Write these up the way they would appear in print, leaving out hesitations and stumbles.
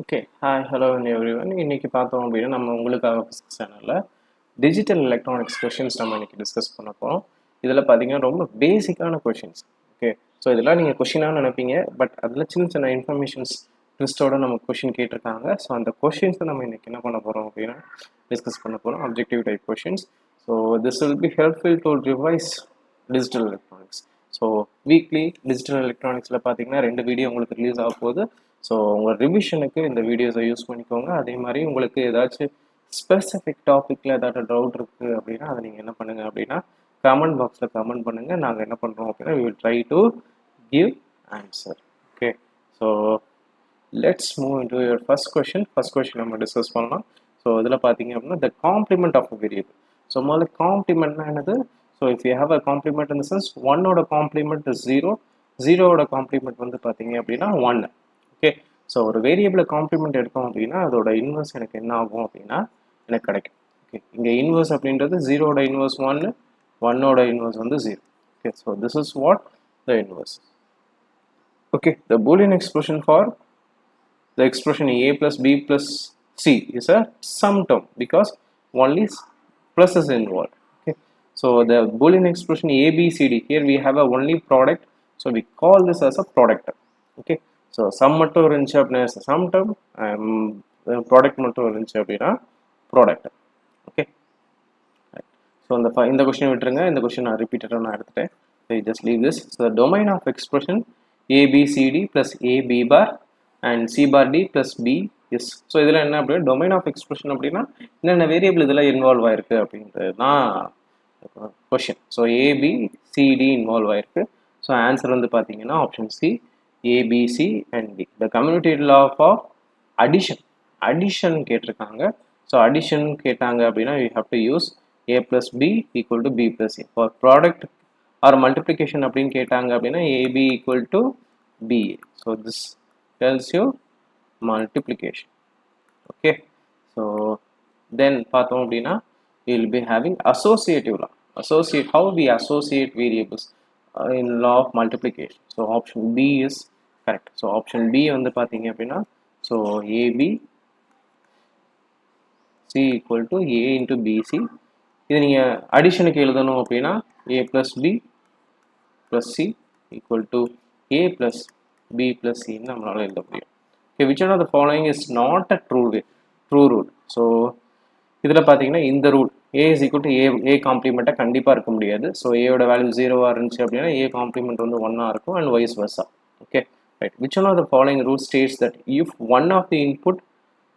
Okay. Hi, hello everyone. இன்னைக்கு பார்த்தோம் அப்படின்னா, நம்ம உங்களுக்காக ஃபிசிக்ஸ் சேனல்ல டிஜிட்டல் எலக்ட்ரானிக்ஸ் கொஷின்ஸ் நம்ம இன்னைக்கு டிஸ்கஸ் பண்ண போறோம். இதில பார்த்தீங்கன்னா, ரொம்ப பேசிக்கான கொஷின்ஸ். ஓகே. ஸோ இதெல்லாம் நீங்க கொஷினா நினைப்பீங்க. பட் அதில சின்ன சின்ன இன்ஃபர்மேஷன்ஸ் ட்விஸ்ட்டோட நம்ம கொஷின் கேட்டிருக்காங்க. ஸோ அந்த கொஷின்ஸை நம்ம இன்னைக்கு என்ன பண்ண போறோம் அப்படின்னா, டிஸ்கஸ் பண்ண போறோம். Objective type questions. So this will be helpful to revise digital electronics. So weekly digital எலக்ட்ரானிக்ஸில் பார்த்தீங்கன்னா 2 வீடியோ உங்களுக்கு ரிலீஸ் ஆக போகுது. ஸோ உங்கள் ரிவிஷனுக்கு இந்த வீடியோஸை யூஸ் பண்ணிக்கோங்க. அதே மாதிரி உங்களுக்கு ஏதாச்சும் ஸ்பெசிஃபிக் டாப்பிக்கில் ஏதாச்சும் டவுட் இருக்குது அப்படின்னா அதை நீங்கள் என்ன பண்ணுங்கள் அப்படின்னா கமெண்ட் பாக்ஸில் கமெண்ட் பண்ணுங்கள். நாங்கள் என்ன பண்ணுறோம் அப்படின்னா we will try to give answer. Okay. So let's move into your first question நம்ம டிஸ்கஸ் பண்ணலாம். ஸோ இதில் பார்த்தீங்க அப்படின்னா the complement of a variable. So முதல்ல காம்ப்ளிமெண்ட்னா என்னது? So if you have a complement in the sense ஒன்னோட காம்ப்ளிமெண்ட் ஜீரோ, ஜீரோவோட காம்ப்ளிமெண்ட் வந்து பார்த்தீங்க அப்படின்னா 1. ஓகே. ஸோ ஒரு வேரியபிளை காம்ப்ளிமெண்ட் எடுத்தோம் அப்படின்னா அதோட இன்வர்ஸ் எனக்கு என்ன ஆகும் அப்படின்னா எனக்கு கிடைக்கும். ஓகே. இங்கே இன்வர்ஸ் அப்படின்றது ஜீரோட இன்வர்ஸ் 1, ஒன்னோட இன்வர்ஸ் வந்து 0. Okay. So this is what the inverse. Okay, the Boolean expression for the expression a plus b plus c is a sum term because only plus is involved. Okay, so the Boolean expression a b c d, here we have a only product, so we call this as a product term. Okay, so sum மட்டும் இருந்துச்சு அப்படின்னா sum term, product மட்டும் இருந்துச்சு அப்படின்னா product term. Okay, so இந்த question விட்டுருங்க. இந்த question நான் ரிப்பீட்டடாக நான் எடுத்துட்டேன். So you just leave this. So the domain of expression a b c d plus a b bar and c bar d plus b is. So இதில் என்ன அப்படின்னா டொமைன் ஆஃப் எக்ஸ்பிரஷன் அப்படின்னா என்னென்ன வேரியபிள் இதில் இன்வால்வ் ஆயிருக்கு அப்படின்றது தான் question. So AB CD involve ஆயிருக்கு. ஸோ ஆன்சர் வந்து பார்த்தீங்கன்னா option C, ABC and D. The commutative of addition கேட்டிருக்காங்க. ஸோ அடிஷன் கேட்டாங்க அப்படின்னா you have to use a plus b equal to b plus a. For product or multiplication அப்படின்னு கேட்டாங்க அப்படின்னா ab equal to ba. So this tells you multiplication. Okay, so then பார்த்தோம் அப்படின்னா we will be having associative law. How we associate variables in law of multiplication. So option b is correct. So option b வந்து பார்த்தீங்க அப்படின்னா so ab c equal to a into bc. இது நீங்கள் அடிஷனுக்கு எழுதணும் அப்படின்னா a plus b plus c equal to a plus b plus c நம்மளால எழுத முடியும். Okay, which one of the following is not a true rule? So இதில் பார்த்தீங்கன்னா இந்த rule a is equal to a காம்ப்ளிமெண்ட்டாக கண்டிப்பாக இருக்க முடியாது. ஸோ ஏயோட வேல்யூ 0வாக இருந்துச்சு அப்படின்னா a காம்ப்ளிமெண்ட் வந்து 1ஆக இருக்கும் and vice Versa. Okay, right. which one of the following rule states that if one of the input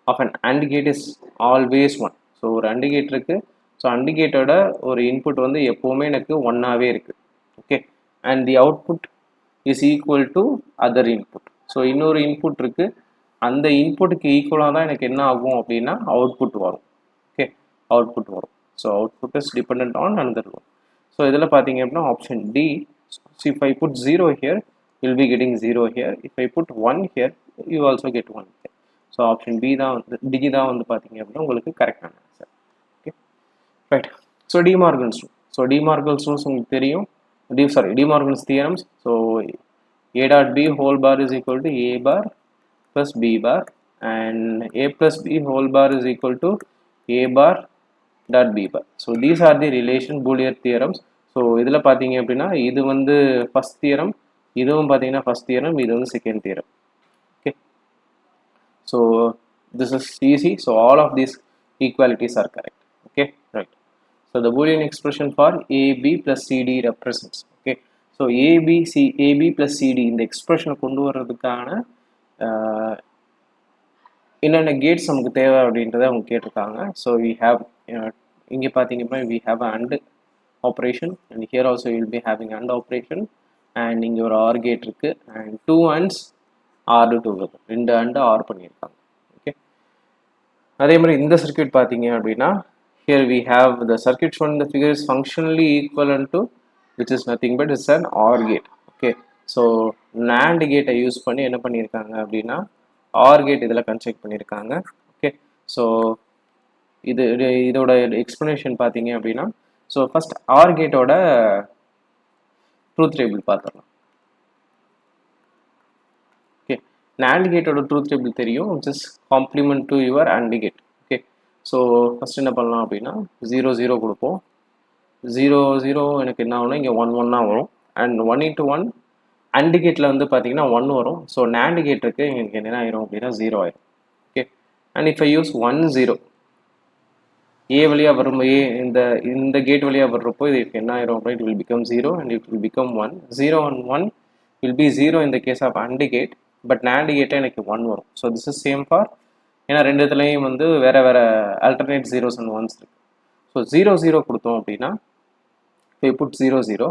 of an AND gate is always 1? So ஒரு AND gate இருக்கு. So AND gateோட ஒரு input வந்து எப்போவுமே எனக்கு 1ஆகவே இருக்குது. Okay, and the output is equal to other input. So இன்னொரு input இருக்குது. அந்த இன்புட்டுக்கு ஈக்குவலாக தான் எனக்கு என்ன ஆகும் அப்படின்னா அவுட்புட் வரும். ஓகே, அவுட்புட் வரும். So output is depend on another one. So இதில் பார்த்தீங்க அப்படின்னா option D. If I put 0 here will be getting 0 here. If I put 1 here you also get 1 here. So option B தான் வந்து D தான் வந்து பார்த்தீங்க அப்படின்னா உங்களுக்கு கரெக்டான answer. Okay, right. So De Morgan's rule. So De Morgan's rules உங்களுக்கு தெரியும். De Morgan's theorems. So a dot b whole bar is equal to a bar plus b bar and a plus b whole bar is equal to a bar dot b bar. So these are the relation Boolean theorems. So இதில் பார்த்தீங்க அப்படின்னா இது வந்து first theorem, இதுவும் பார்த்தீங்கன்னா first theorem, இது வந்து second theorem. Okay, so this is easy. So all of these equalities are correct. Okay, right. So the Boolean expression for ab plus cd represents. Okay, so ab plus cd இந்த எக்ஸ்பிரஷனை கொண்டு வர்றதுக்கான என்னென்ன Gates நமக்கு தேவை அப்படின்றத அவங்க கேட்டிருக்காங்க. ஸோ வி ஹேவ் இங்கே பார்த்தீங்கன்னா we have and operation and here also will be having and operation and இங்கே ஒரு ஆர் கேட் இருக்குது and 2 ands are together, 2 and OR பண்ணியிருக்காங்க. ஓகே, அதே மாதிரி இந்த சர்க்யூட் பார்த்தீங்க அப்படின்னா here we have the circuit shown the figure is functionally equivalent to which is nothing but it's an OR gate. Okay, so NAND கேட்டை use பண்ணி என்ன பண்ணியிருக்காங்க அப்படின்னா ஆர் கேட் இதில் கன்ஸ்ட்ரக்ட் பண்ணியிருக்காங்க. ஓகே, ஸோ இதோட எக்ஸ்ப்ளனேஷன் பார்த்தீங்க அப்படின்னா ஸோ ஃபர்ஸ்ட் ஆர் கேட்டோட ட்ரூத் டேபிள் பார்த்துடலாம். ஓகே, NAND கேட்டோட ட்ரூத் டேபிள் தெரியும், just complement to your AND gate. Okay, so first என்ன பண்ணலாம் அப்படின்னா 0 0 கொடுப்போம். 0 0 எனக்கு என்ன ஆகும்னா இங்கே 1 1 வரும். அண்ட் 1 into 1 AND கேட்டில் வந்து பார்த்தீங்கன்னா 1 வரும். ஸோ NAND கேட்டுக்கு எனக்கு என்ன ஆயிரும் அப்படின்னா 0 ஆயிரும். Okay, and if I use 1 0 ஏ வழியாக வரும், இந்த கேட் வழியாக வர்றப்போ இது என்ன ஆயிரும் அப்படின்னா it will become 0 and it will become 1. 0 and 1 will be 0 in the case of AND gate, but NAND gate எனக்கு 1 வரும். So this is same for, ஏன்னா ரெண்டுத்துலேயும் வந்து வேறு வேறு alternate zeros and ones இருக்கு. ஸோ 0 0 கொடுத்தோம் அப்படின்னா we put 0 0,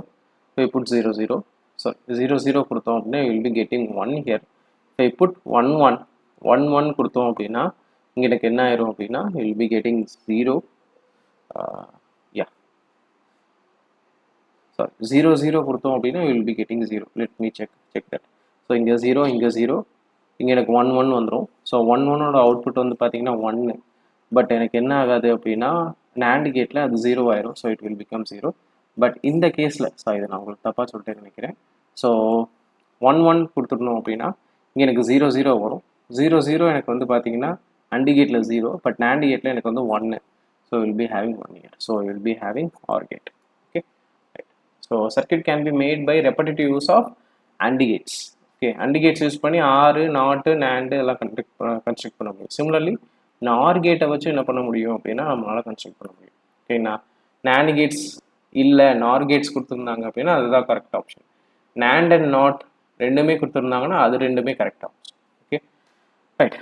we put 0 0, sorry 0 0 கொடுத்தோம் அப்படின்னா you will be getting 1 here. we put 1 1 1 1 கொடுத்தோம் அப்படின்னா இங்கே எனக்கு என்ன ஆயிரும் அப்படின்னா you will be getting 0, yeah, sorry 0 0 கொடுத்தோம் அப்படின்னா you will be getting 0. let me check that. So இங்கே 0 இங்கே 0, இங்கே எனக்கு 1 1 வந்துடும். ஸோ 1 1ஓட அவுட்புட் வந்து பார்த்தீங்கன்னா 1, பட் எனக்கு என்ன ஆகாது அப்படின்னா NAND கேட்டில் அது 0 ஆயிரும். So it will become 0. But இந்த கேஸில், ஸோ இதை நான் உங்களுக்கு தப்பாக சொல்லிட்டு நினைக்கிறேன். ஸோ 1 1 கொடுத்துடணும் அப்படின்னா இங்கே எனக்கு 0 0 வரும். 0 0 எனக்கு வந்து பார்த்தீங்கன்னா AND கேட்டில் 0, பட் NAND கேட்டில் எனக்கு வந்து 1. So will be having 1 here. So will be having OR gate. Okay, right. So circuit can be made by repetitive use of AND gates. Okay, AND gates use பண்ணி OR, NOT, NAND எல்லாம் construct பண்ண முடியும். Similarly நான் OR கேட்டை வச்சு என்ன பண்ண முடியும் அப்படின்னா நம்மளால் கன்ஸ்ட்ரக்ட் பண்ண முடியும். ஓகேண்ணா, NAND கேட்ஸ் இல்லை NOR கேட்ஸ் கொடுத்துருந்தாங்க அப்படின்னா அதுதான் correct option. NAND and NOT ரெண்டுமே கொடுத்துருந்தாங்கன்னா அது ரெண்டுமே correct option. Okay, right.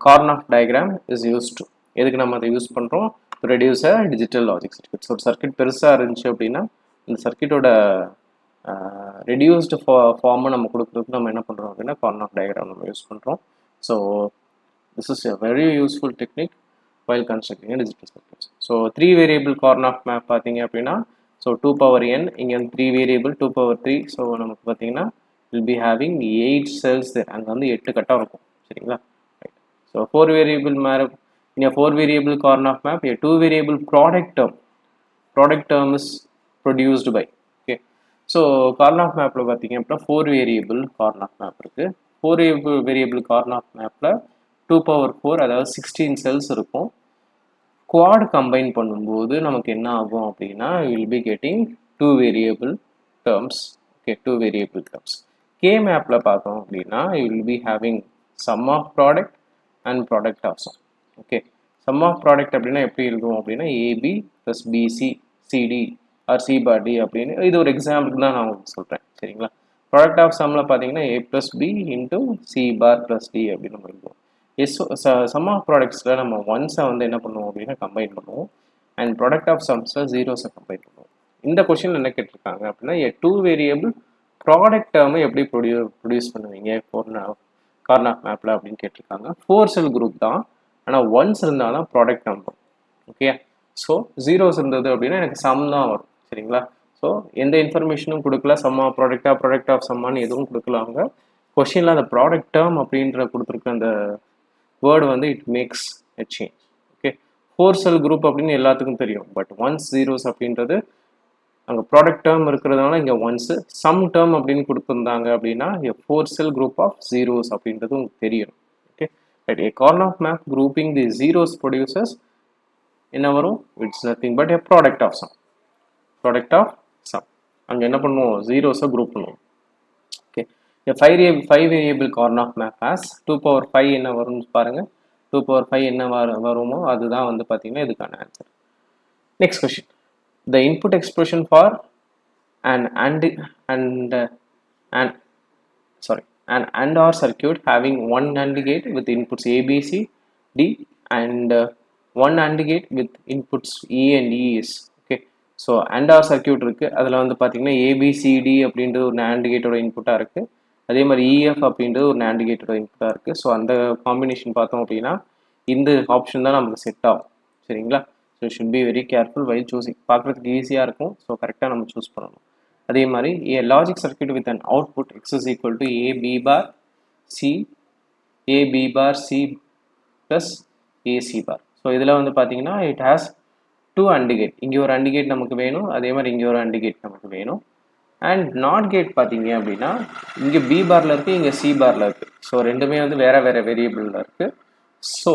Karnaugh diagram is use to, எதுக்கு நம்ம அதை யூஸ் பண்ணுறோம்? To reduce a digital logic circuit. So circuit பெருசாக இருந்துச்சு அப்படின்னா இந்த சர்க்யூட்டோட ரெடியூஸ்டு ஃபார்மை நம்ம கொடுக்குறதுக்கு நம்ம என்ன பண்ணுறோம் அப்படின்னா கார்னாஃப் டயக்ராம் நம்ம யூஸ் பண்ணுறோம். So this is a very useful technique while constructing a digital circuits. So 3 variable Karnaugh map பார்த்தீங்க அப்படின்னா, so 2 power n, இங்கே 3 variable 2 power 3, so நமக்கு பார்த்தீங்கன்னா will be having 8 cells there. அங்கே வந்து 8 கட்டாக இருக்கும். சரிங்களா? Right. So 4 variable map, in a 4 variable Karnaugh map, a 2 variable product term is produced by. Okay. So Karnaugh mapல பார்த்தீங்க அப்படின்னா 4 variable Karnaugh map இருக்கு. 4 variable Karnaugh mapல 2 power 4, அதாவது 16 cells இருக்கும். குவாட் கம்பைன் பண்ணும்போது நமக்கு என்ன ஆகும் அப்படின்னா will be getting 2 variable terms. Okay, 2 variable terms. K மேப்பில் பார்த்தோம் அப்படின்னா will be having sum of product and product of sum. Okay, sum of product அப்படின்னா எப்படி இருக்கும் அப்படின்னா AB plus BC CD or C bar D அப்படின்னு, இது ஒரு எக்ஸாம்பிளுக்கு தான் நான் உங்களுக்கு சொல்கிறேன். சரிங்களா? ப்ராடக்ட் ஆஃப் சம்மில் பார்த்தீங்கன்னா A plus B into C bar plus D அப்படின்னு நம்ம இருக்கும். சம் ஆஃப் ப்ராடக்ட்ஸில் நம்ம ஒன்ஸை வந்து என்ன பண்ணுவோம் அப்படின்னா கம்பைன் பண்ணுவோம், அண்ட் ப்ராடக்ட் ஆஃப் சம்ஸில் ஜீரோஸை கம்பைன் பண்ணுவோம். இந்த கொஸ்டின் என்ன கேட்டிருக்காங்க அப்படின்னா 2 வேரியபிள் ப்ராடக்ட் டேர்மை எப்படி ப்ரொடியூஸ் பண்ணுவீங்க கார்னாஃப் மேப்பில் அப்படின்னு கேட்டிருக்காங்க. 4 செல் குரூப் தான், ஆனால் ஒன்ஸ் இருந்தால் தான் product number. Okay, so zeros இருந்தது அப்படின்னா எனக்கு சம் தான் வரும். சரிங்களா? ஸோ எந்த இன்ஃபர்மேஷனும் கொடுக்கல, சம்மா ப்ராடக்ட் ஆஃப் சம்மான்னு எதுவும் கொடுக்கல. அவங்க கொஸ்டினில் அந்த ப்ராடக்ட் டேர்ம் அப்படின்ற கொடுத்துருக்க அந்த வேர்டு வந்து it makes a change. Okay, 4 sell group அப்படின்னு எல்லாத்துக்கும் தெரியும், பட் ஒன்ஸ் ஜீரோஸ் அப்படின்றது அங்கே ப்ராடக்ட் டேர்ம் இருக்கிறதுனால இங்கே ஒன்ஸு, சம் டேர்ம் அப்படின்னு கொடுத்துருந்தாங்க அப்படின்னா 4 செல் குரூப் ஆஃப் ஜீரோஸ் அப்படின்றது உங்களுக்கு தெரியும். Okay, right. A Karnaugh map grouping the zeros producers என்ன வரும்? It's nothing but a product of sum. அங்கே என்ன பண்ணுவோம்? ஜீரோஸை குரூப் பண்ணுவோம். Okay, 5 variable Karnaugh map has 2 power 5 என்ன வரும்னு பாருங்கள். 2 power 5 என்ன வருமோ அதுதான் வந்து பார்த்தீங்கன்னா இதுக்கான answer. Next question. The input expression for an AND OR circuit having one AND gate with inputs A, B, C, D and one AND gate with inputs E and E is. Okay, so AND OR circuit இருக்கு. அதில் வந்து பார்த்தீங்கன்னா A, B, C, D அப்படின்றது ஒரு AND கேட்டோட இன்புட்டாக இருக்குது. அதே மாதிரி EF அப்படின்றது ஒரு AND கேட்டோட இன்புட்டாக இருக்குது. ஸோ அந்த காம்பினேஷன் பார்த்தோம் அப்படின்னா இந்த ஆப்ஷன் தான் நமக்கு செட் ஆகும். சரிங்களா? So should be very careful while choosing. பார்க்குறதுக்கு ஈஸியாக இருக்கும், ஸோ கரெக்டாக நம்ம சூஸ் பண்ணணும். அதே மாதிரி a logic circuit with an output X is equal to A B bar C plus AC bar. ஸோ இதில் வந்து பார்த்தீங்கன்னா இட் ஹேஸ் 2 AND கேட். இங்கே ஒரு AND கேட் நமக்கு வேணும், அதே மாதிரி இங்கே ஒரு AND கேட் நமக்கு வேணும். அண்ட் நாட் கேட் பார்த்தீங்க அப்படின்னா இங்கே பி பாரில் இருக்குது, இங்கே சி பாரில் இருக்குது. ஸோ ரெண்டுமே வந்து வேறு வேறு வேரியபிளில் இருக்குது. So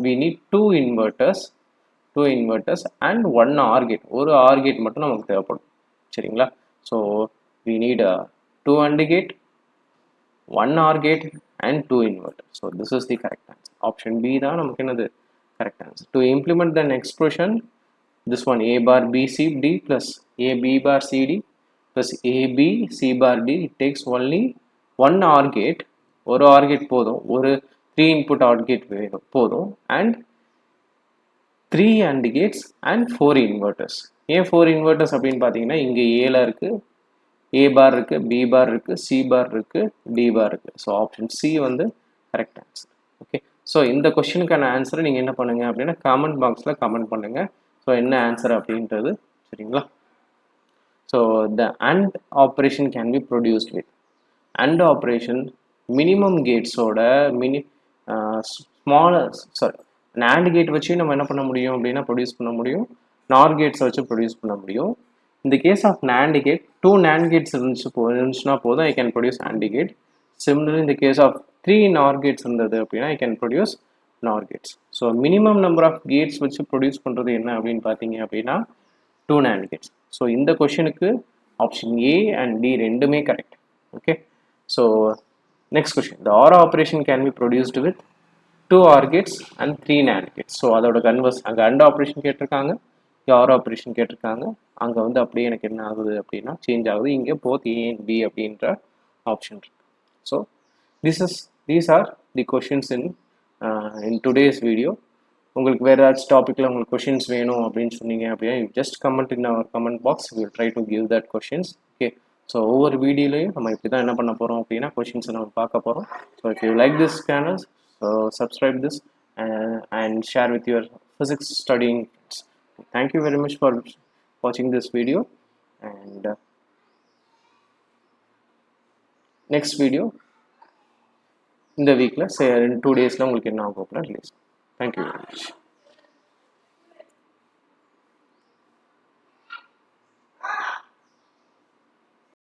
we need two inverters and one OR gate. ஒரு OR gate மட்டும் நமக்கு தேவைப்படும். சரிங்களா? So we need a 2 AND gate, 1 OR gate and 2 inverters. So this is the correct answer. Option B தான் நமக்கு என்னது correct answer. To implement the expression, this one a bar b c d plus a b bar c d plus a b c bar d, it takes only one OR gate. ஒரு OR gate போதும், ஒரு 3 input OR gate போதும், and 3 AND gates and 4 inverters. ஏன் 4 inverters அப்படின்னு பார்த்தீங்கன்னா இங்கே ஏல இருக்கு, A bar இருக்கு, B bar இருக்கு, C bar இருக்கு, D bar இருக்கு. ஸோ ஆப்ஷன் C வந்து கரெக்ட் ஆன்சர். ஓகே, ஸோ இந்த கொஸ்டினுக்கான ஆன்சரை நீங்கள் என்ன பண்ணுங்க அப்படின்னா கமெண்ட் பாக்ஸில் கமெண்ட் பண்ணுங்க. ஸோ என்ன ஆன்சர் அப்படின்றது. சரிங்களா? So the AND operation can be produced with AND operation minimum கேட்ஸோட NAND கேட் வச்சு நம்ம என்ன பண்ண முடியும் அப்படின்னா ப்ரொடியூஸ் பண்ண முடியும், NOR கேட்ஸை வச்சு ப்ரொடியூஸ் பண்ண முடியும். In the case of NAND gate, 2 NAND gates இருந்துச்சுன்னா போதும், I can produce AND gate. Similarly, in the case of 3 NOR gates இருந்தது அப்படின்னா I can produce NOR gates. So minimum number of gates வச்சு produce பண்ணுறது என்ன அப்படின்னு பார்த்தீங்க அப்படின்னா 2 NAND gates. ஸோ இந்த கொஷனுக்கு ஆப்ஷன் A and D ரெண்டுமே correct. Okay, so next question, the OR operation can be produced with 2 OR gates and 3 NAND gates. So அதோட converse அங்கே AND ஆப்ரேஷன் கேட்டிருக்காங்க, OR ஆப்ரேஷன் கேட்டிருக்காங்க. அங்கே வந்து அப்படியே எனக்கு என்ன ஆகுது அப்படின்னா சேஞ்ச் ஆகுது, இங்கே போத் A and B அப்படின்ற ஆப்ஷன் இருக்கு. So these are the questions in today's video. உங்களுக்கு வேறு ஏதாச்சும் டாப்பிக்கில் உங்களுக்கு கொஷின்ஸ் வேணும் அப்படின்னு சொன்னீங்க அப்படின்னா just comment in our comment box, will try to give that questions. Okay, so ஒவ்வொரு வீடியோலையும் நம்ம இப்படி தான் என்ன பண்ண போகிறோம் அப்படின்னா கொஷின்ஸை நம்ம பார்க்க போகிறோம். So if you like this channel, so subscribe this and share with your physics studying friends. Thank you very much for watching this video, and next video in the week, say in 2 days la ungalku enna agum release. Thank you very much.